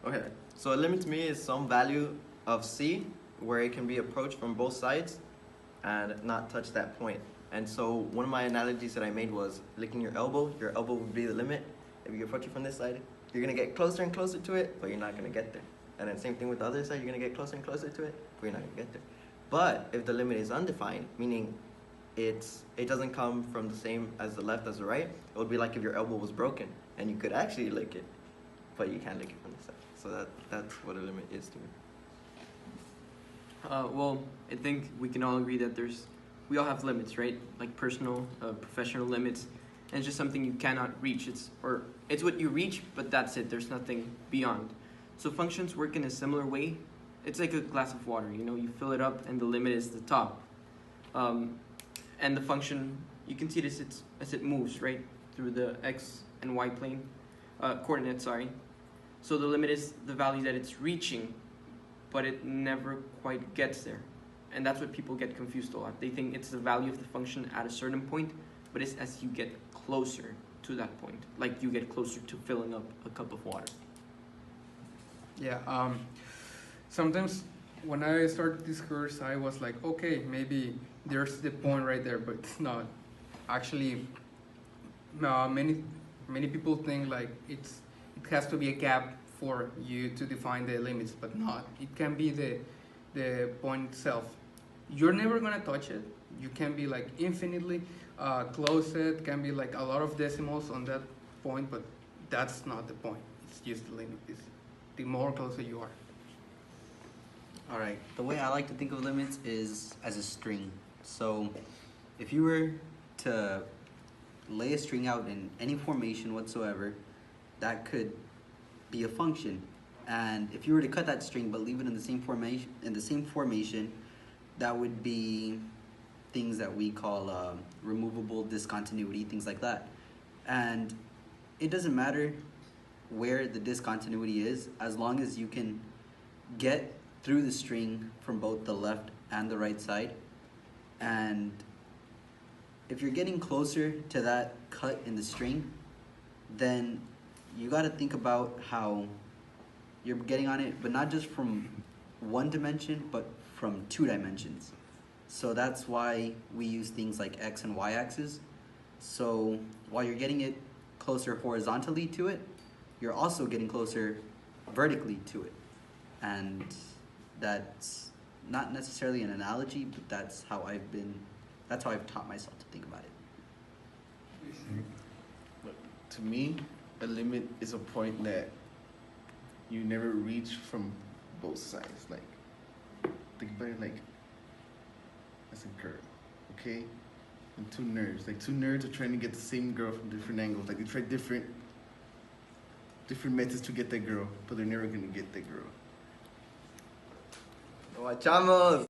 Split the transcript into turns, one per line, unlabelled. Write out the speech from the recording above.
Okay, so a limit to me is some value of C where it can be approached from both sides and not touch that point. And so one of my analogies that I made was licking your elbow. Your elbow would be the limit. If you approach it from this side, you're gonna get closer and closer to it, but you're not gonna get there. And then same thing with the other side, you're gonna get closer and closer to it, but you're not gonna get there. But if the limit is undefined, meaning it doesn't come from the same as the left as the right, it would be like if your elbow was broken and you could actually lick it, but you can't lick it from the side. So that's what a limit is to me.
Well, I think we can all agree that we all have limits, right? Like personal, professional limits, and it's just something you cannot reach. It's what you reach, but that's it. There's nothing beyond. So functions work in a similar way. It's like a glass of water. You know, you fill it up, and the limit is the top. And the function, you can see this as it moves, right, through the x and y plane coordinates. Sorry. So the limit is the value that it's reaching, but it never quite gets there. And that's what people get confused a lot. They think it's the value of the function at a certain point, but it's as you get closer to that point, like you get closer to filling up a cup of water.
Yeah, sometimes when I started this course, I was like, okay, maybe there's the point right there, but it's not. Actually, many people think like it has to be a gap for you to define the limits, but not. It can be the point itself. You're never gonna touch it. You can be like infinitely close. It can be like a lot of decimals on that point, but that's not the point. It's just the limit. It's the more closer you are.
All right, the way I like to think of limits is as a string. So if you were to lay a string out in any formation whatsoever, that could be a function. And if you were to cut that string but leave it in the same formation, that would be things that we call removable discontinuity, things like that. And it doesn't matter where the discontinuity is, as long as you can get through the string from both the left and the right side. And if you're getting closer to that cut in the string, then you got to think about how you're getting on it, but not just from one dimension, but from 2 dimensions. So that's why we use things like x and y axes. So while you're getting it closer horizontally to it, you're also getting closer vertically to it. And that's not necessarily an analogy, but that's how I've taught myself to think about it.
But to me, a limit is a point that you never reach from both sides. Like, think about it like as a girl, okay? And two nerds. Like, two nerds are trying to get the same girl from different angles. Like, they try different methods to get that girl, but they're never gonna get that girl.
Guachamos!